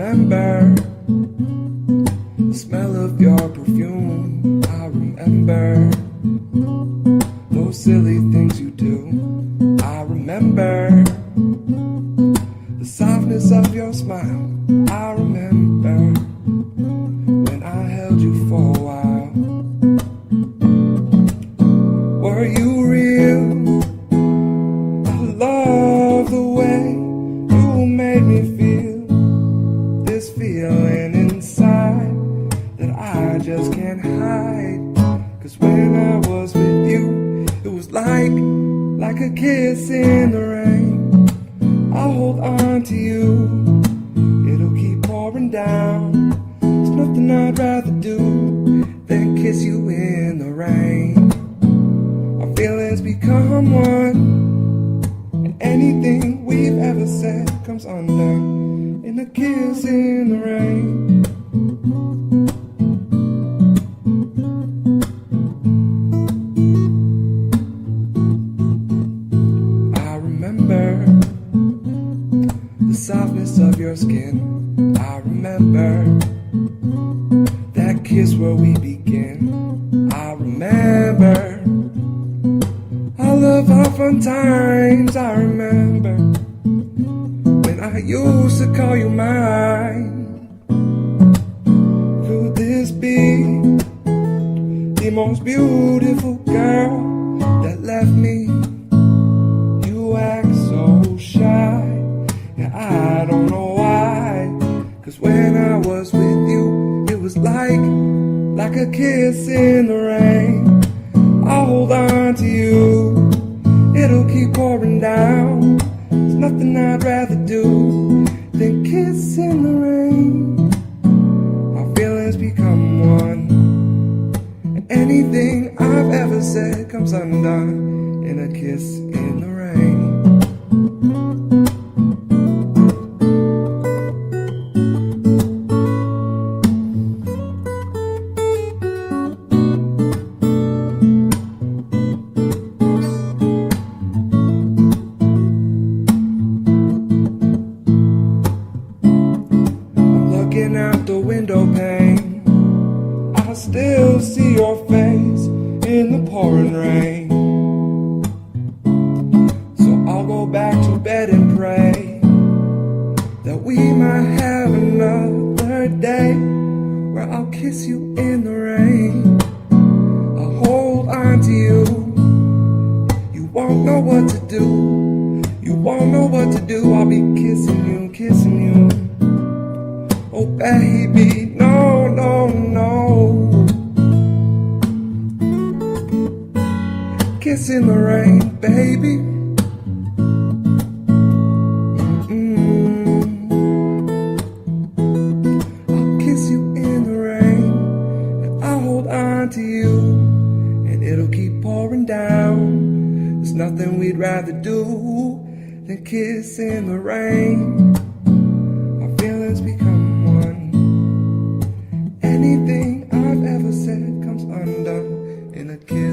remember the smell of your perfume. I remember those silly things you do. I remember the softness of your smile. I remember when I held you for a while. Were you real? I love the way you made me feel. This feeling inside that I just can't hide. 'Cause when I was with you, it was like a kiss in the rain. I'll hold on to you, it'll keep pouring down. There's nothing I'd rather do than kiss you in the rain. Our feelings become one, and anything we've ever said comes undone in a kiss in the rain. I remember the softness of your skin. I remember that kiss where we begin. I remember all of our fun times. I remember when I used to call you mine. Could this be the most beautiful girl that left me? You act so shy, and I don't know why. 'Cause when I was with you, it was like a kiss in the rain. I'll hold on to you, it'll keep pouring down. There's nothing I'd rather do than kiss in the rain. Our feelings become one, and anything I've ever said comes undone in a kiss in the rain. Looking out the window pane, I still see your face in the pouring rain. So I'll go back to bed and pray that we might have another day where I'll kiss you in the rain. I'll hold on to you, you won't know what to do. You won't know what to do, I'll be kissing you, kissing you. Oh baby, no, no, no. Kiss in the rain, baby. I'll kiss you in the rain, and I'll hold on to you, and it'll keep pouring down. There's nothing we'd rather do than kiss in the rain. Our feelings become one. Anything I've ever said comes undone in a kiss.